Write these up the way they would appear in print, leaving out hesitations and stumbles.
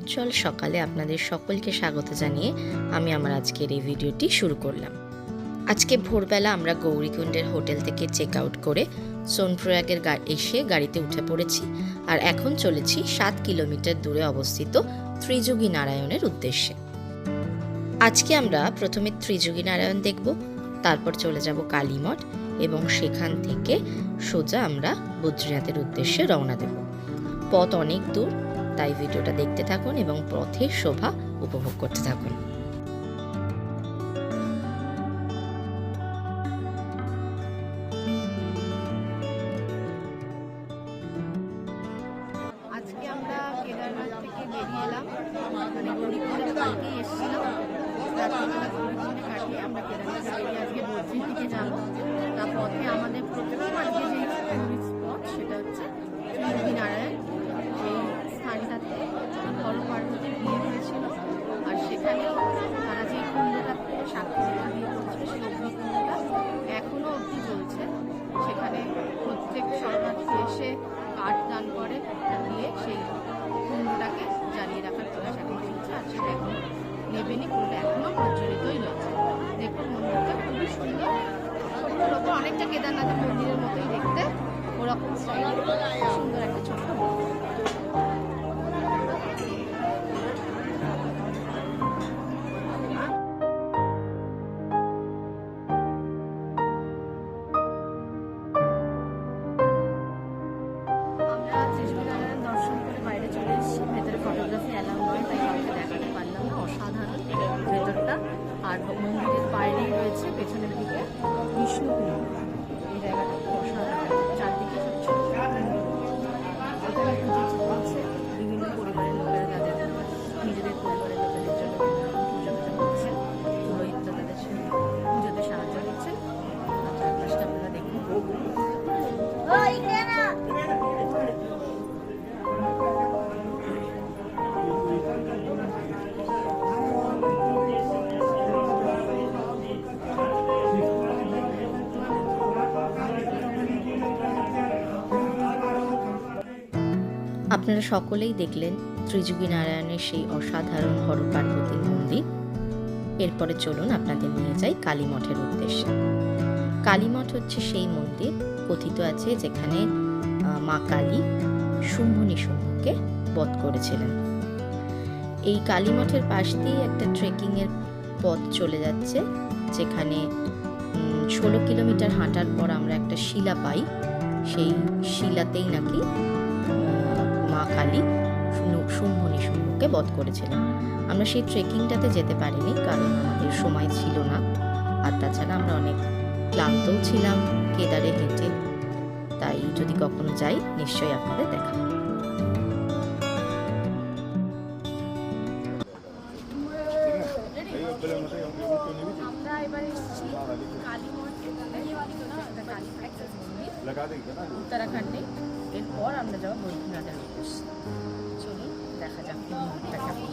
উজ্জ্বল সকালে আপনাদের সকলকে স্বাগত জানিয়ে আমি আমার আজকের এই ভিডিওটি শুরু করলাম। আজকে ভোরবেলা আমরা গৌরীকুণ্ডের হোটেল থেকে চেক আউট করে সোনপ্রয়াগের এসে গাড়িতে উঠে পড়েছি আর এখন চলেছি 7 কিলোমিটার দূরে অবস্থিত ত্রিযুগী নারায়ণের উদ্দেশ্যে। আজকে আমরা প্রথমে ত্রিযুগী নারায়ণ দেখব, তারপর চলে যাব কালীমঠ এবং সেখান থেকে সোজা আমরা বদ্রীনাথের উদ্দেশ্যে রওনা দেব। পথ অনেক দূর, তাই ভিডিওটা দেখতে থাকুন এবং পথের শোভা উপভোগ করতে থাকুন। আজকে আমরা কেদারনাথ থেকে বেরিয়ে এলাম, মানে গৌরীকুণ্ডের কালকেই এসেছিলাম। রাত্রিবেলা গৌরীকুণ্ডে কাটিয়ে আমরা কেদারনাথ বেরিয়ে আজকে বদ্রীর দিকে যাবো। তার পথে আমাদের প্রথম আজকে যে টুরিস্ট স্পট সেটা হচ্ছে ত্রিযুগী নারায়ণ। এই স্থানটাতে হর পার্বতীর বিয়ে হয়েছিল, আর সেখানেও তারা যে কুণ্ডটাতে সাক্ষী বিয়ে করছিল সেই অগ্নিকুণ্ডটা এখনো অবধি চলছে। সেখানে প্রত্যেক শরণার্থী এসে কাঠ দান করে, দিয়ে সেই কুণ্ডটাকে জ্বালিয়ে রাখার প্রয়াস এখন চলছে, আর সেটা এখন নেবেনি, কুণ্ডটা এখনো প্রজ্বলিতই রয়েছে। দেখুন মন্দিরটা খুবই সুন্দর, ছোট্ট অনেকটা কেদারনাথের মন্দিরের মতোই দেখতে, ওরকম স্টাইল সুন্দর একটা ছোট্ট মন্দির। আর মন্দিরের বাইরেই রয়েছে পেছনের দিকে বিষ্ণুকুণ্ড। এই জায়গাটা অসাধারণ, চারদিকে সব ছোট এখানে পুজো চলছে। বিভিন্ন পরিবারের লোকেরা তাদের নিজেদের পরিবারের লোকেদের জন্য পুজো করছেন, পুরোহিতরা তাদের পুজোতে সাহায্য করছেন। চারপাশটা আপনারা দেখুন। আপনারা সকলেই দেখলেন ত্রিযুগী নারায়ণের সেই অসাধারণ হর পার্বতীর মন্দির। এরপরে চলুন আপনাদের নিয়ে যাই কালীমঠের উদ্দেশ্যে। কালীমঠ হচ্ছে সেই মন্দির কথিত আছে যেখানে মা কালী শুম্ভ নিশুম্ভকে বধ করেছিলেন। এই কালীমঠের পাশ দিয়ে একটা ট্রেকিংয়ের পথ চলে যাচ্ছে, যেখানে 16 কিলোমিটার হাঁটার পর আমরা একটা শিলা পাই। সেই শিলাতেই নাকি মা কালী শুম্ভ নিশুম্ভকে বধ করেছিলেন। আমরা সেই ট্রেকিংটাতে যেতে পারিনি, কারণ আমাদের সময় ছিল না, আর তাছাড়া আমরা অনেক ক্লান্তও ছিলাম কেদারে হেঁটে। তাই যদি কখনো যাই নিশ্চয়ই আপনাদের দেখা। আমরা এবারে উত্তরাখণ্ডে, এরপর আমরা যাবো বদ্রীনাথের উদ্দেশ্যে। চলুন দেখা যাক মন্দিরটা কেমন।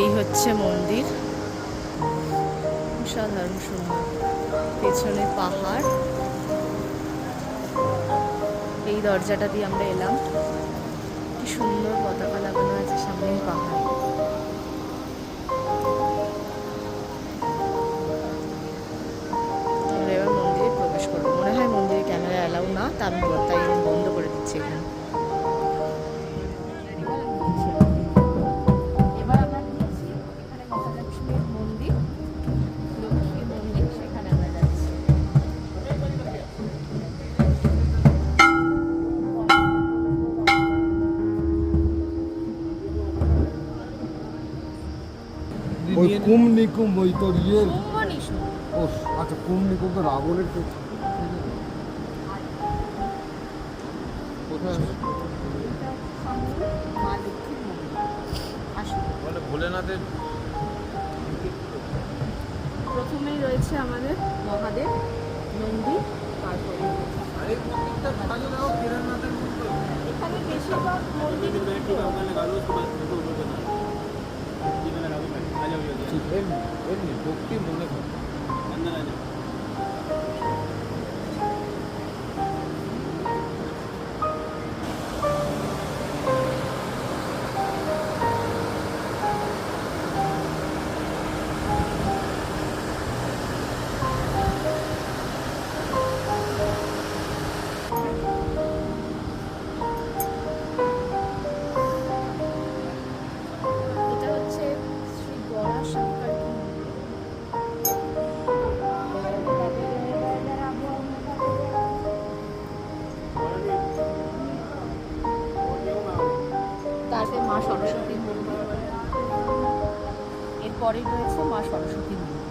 এই হচ্ছে মন্দির, অসাধারণ সুন্দর। পেছনে পাহাড়, এই দরজাটা দিয়ে আমরা এলাম। কি সুন্দর পতাকা লাগানো আছে, সামনেই পাহাড়। আমরা এবার মন্দিরে প্রবেশ করবো। মনে হয় মন্দিরে ক্যামেরা অ্যালাউ না, তাই আমি বন্ধ করে দিচ্ছি এখানে। এবার আমরা দিয়েছি এখানে মহালক্ষ্মীর মন্দির, লক্ষ্মীর মন্দির, সেখানে আমরা যাচ্ছি। ওই কুমনিকুম ওই তোর ইয়ের কুম্ভনিশু ও আচ্ছা কুমনিকুম তো রাবণের কোথায় মা লক্ষ্মীর মন্দির। আসুন। বলে ভোলেনাথের প্রথমেই রয়েছে আমাদের মহাদেব, নন্দী, তারপরে আরেক মন্দিরটা ভালো নাও কেদারনাথের মতো এখানে বেশিরভাগ মন্দির এমনি এমনি ভক্তি মনে হয় এটা হচ্ছে শ্রী গড়া শঙ্কর তারপরে মা সরস্বতীর মন্দির, এরপরেই রয়েছে মা সরস্বতীর মন্দির।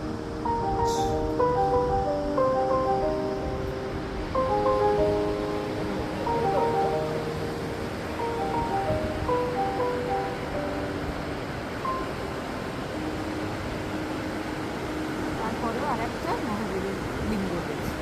তারপরেও আর একটা মহাদেবের লিঙ্গ রয়েছে।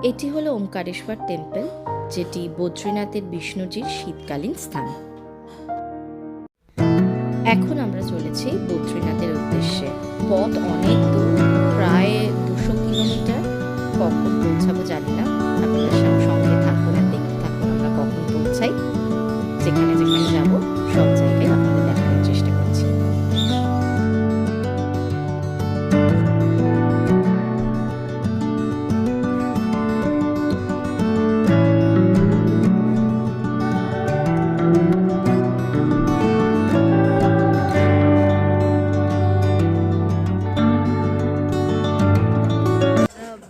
এটি হলো ওমকারেশ্বর টেম্পল, যেটি বদ্রীনাথের বিষ্ণুজির শীতকালীন স্থান। এখন আমরা চলেছি বদ্রীনাথের উদ্দেশ্যে। পথ অনেক দূর, প্রায় 200 কিলোমিটার। কখন পৌঁছাবো জানি না, আপনাদের সঙ্গে থাকুন আর দেখতে থাকুন আমরা কখন পৌঁছাই। যেখানে যেখানে যাব সব জায়গায় আপনাদের দেখানোর চেষ্টা করছি।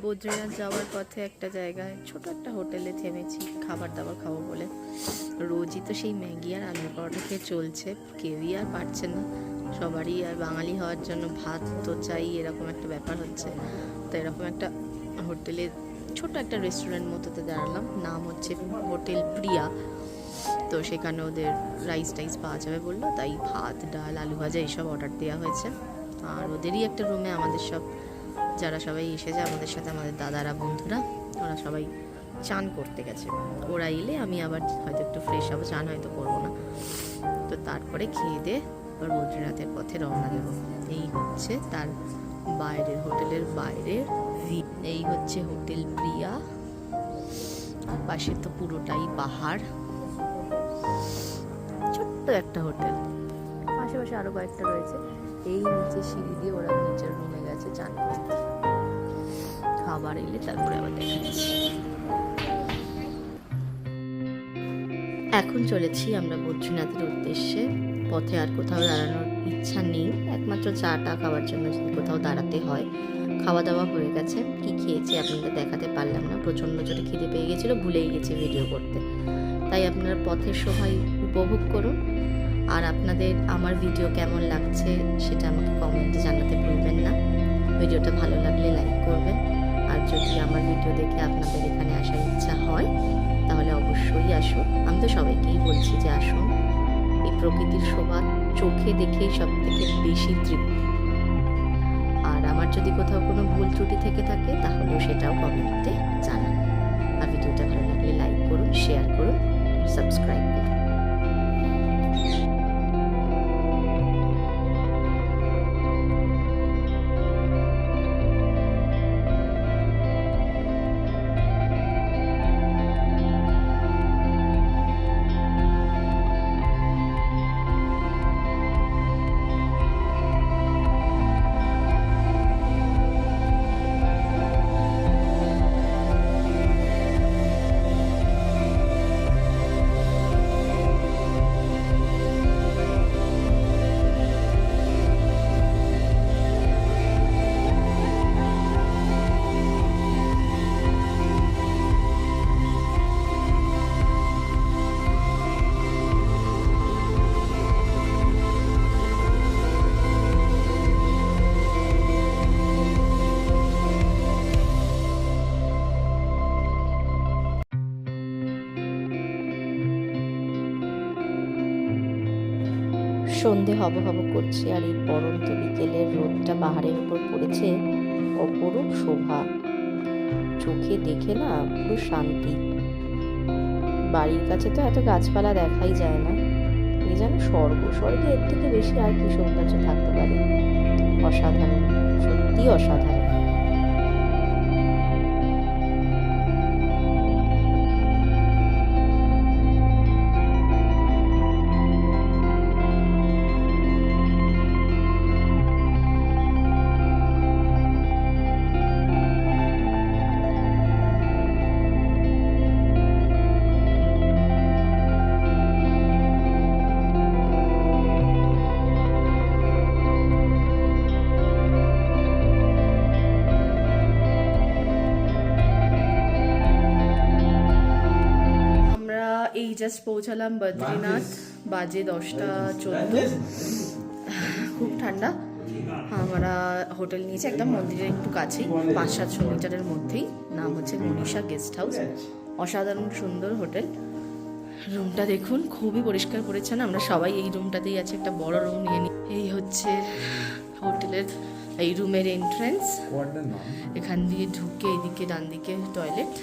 বদ্রীনাথ যাওয়ার পথে একটা জায়গায় ছোট একটা হোটেলে থেমেছি খাবার দাবার খাবো বলে। রোজই তো সেই ম্যাগি আর আলুর পরোটা খেয়ে চলছে, কেউই আর পারছে না। সবারই আর বাঙালি হওয়ার জন্য ভাত তো চাই, এরকম একটা ব্যাপার হচ্ছে। তো এরকম একটা হোটেলে, ছোট একটা রেস্টুরেন্ট মতোতে দাঁড়ালাম, নাম হচ্ছে হোটেল প্রিয়া। তো সেখানে ওদের রাইস টাইস পাওয়া যাবে বললো, তাই ভাত, ডাল, আলু ভাজা এইসব অর্ডার দেওয়া হয়েছে। আর ওদেরই একটা রুমে আমাদের সব যারা সবাই এসেছে আমাদের সাথে, আমাদের দাদারা, বন্ধুরা, ওরা সবাই চান করতে গেছে। ওরা এলে আমি আবার হয়তো একটু ফ্রেশ হবো, চান হয়তো করবো না। তো তারপরে খেয়ে দিয়ে আবার বদ্রীনাথের পথে রওনা দেবো। এই হচ্ছে তার বাইরের, হোটেলের বাইরের এই হচ্ছে হোটেল প্রিয়া। পাশে তো পুরোটাই পাহাড়, ছোট্ট একটা হোটেল। আশেপাশে আরো কয়েকটা রয়েছে। এই নিচে সিঁড়ি দিয়ে ওরা নিচের রুমে গেছে চান করতে। খাবার এলে তারপরে আবার দেখা যাচ্ছে। এখন চলেছি আমরা বদ্রীনাথের উদ্দেশ্যে। পথে আর কোথাও দাঁড়ানোর ইচ্ছা নেই, একমাত্র চাটা খাওয়ার জন্য যদি কোথাও দাঁড়াতে হয়। খাওয়া দাওয়া হয়ে গেছে, কি খেয়েছি আপনাদের দেখাতে পারলাম না, প্রচণ্ড জোরে খিদে পেয়ে গেছিলো, ভুলেই গেছি ভিডিও করতে। তাই আপনারা পথের সময় উপভোগ করুন। আর আপনাদের আমার ভিডিও কেমন লাগছে সেটা আমাকে কমেন্টে জানাতে ভুলবেন না। ভিডিওটা ভালো লাগলে লাইক করবেন, আর যদি আমার ভিডিও দেখে আপনাদের এখানে আসার ইচ্ছা হয় তাহলে অবশ্যই আসুন। আমি তো সবাইকেই বলছি যে আসুন, এই প্রকৃতির শোভা চোখে দেখেই সব থেকে বেশি তৃপ্তি। আর আমার যদি কোথাও কোনো ভুল ত্রুটি থেকে থাকে তাহলেও সেটাও কমেন্টে জানান। আর ভিডিওটা ভালো লাগলে লাইক করুন, শেয়ার করুন, সাবস্ক্রাইব করুন। সন্ধে হব হব করছে আর এই পরন্ত বিকেলের রোদটা পাহাড়ের উপর পড়েছে, অপরূপ শোভা। চোখে দেখে না পুরো শান্তি। বাড়ির কাছে তো এত গাছপালা দেখাই যায় না, এ যেন স্বর্গ। স্বর্গে এর থেকে বেশি আর কি সৌন্দর্য থাকতে পারে? অসাধারণ, সত্যি অসাধারণ। এই জাস্ট পৌঁছালাম বদ্রীনাথ, বাজে 10:14। খুব ঠান্ডা। আমরা হোটেল নিয়েছি একদম মন্দিরের একটু কাছেই, 500-700 মিটারের মধ্যেই। নাম হচ্ছে মনীষা গেস্ট হাউস। অসাধারণ সুন্দর হোটেল। রুমটা দেখুন, খুবই পরিষ্কার পরিচ্ছন্ন। আমরা সবাই এই রুমটাতেই আছি, একটা বড় রুম নিয়ে নিই। এই হচ্ছে হোটেলের এই রুমের এন্ট্রেন্স। এখান দিয়ে ঢুকে এদিকে ডান দিকে টয়লেট,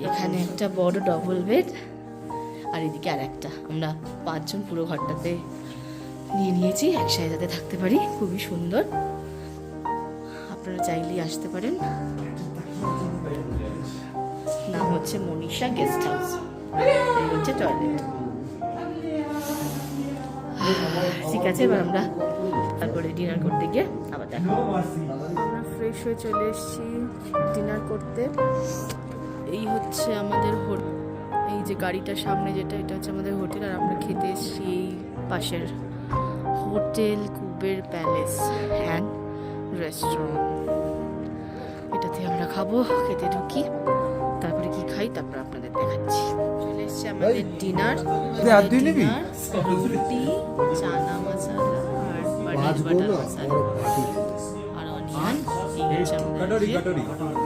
এখানে একটা বড় ডবল বেড, আর এদিকে আর একটা। আমরা 5 জন পুরো ঘরটাতে নিয়ে নিয়েছি, একসাথে যাতে থাকতে পারি। খুবই সুন্দর, আপনারা চাইলেই আসতে পারেন। নাম হচ্ছে মনীষা গেস্ট হাউস। এই হচ্ছে টয়লেট। ঠিক আছে, এবার আমরা তারপরে ডিনার করতে গিয়ে আবার দেখো। আমরা ফ্রেশ হয়ে চলে এসেছি ডিনার করতে। এই হচ্ছে আমাদের হোটেল। এই যে গাড়িটার সামনে যেটা, এটা হচ্ছে আমাদের হোটেল। আর আমরা খেতে এসেছি এই পাশের hotel Kuber palace and restaurant. এটাতে আমরা খাবো। খেতে ঢুকি, তারপরে কি খাই তারপর আপনাদের দেখাচ্ছি। চলে এসছে আমাদের ডিনার। রুটি, চানা মশলা আর পনির বাটার মশলা আর অনিয়ন। এই হচ্ছে আমাদের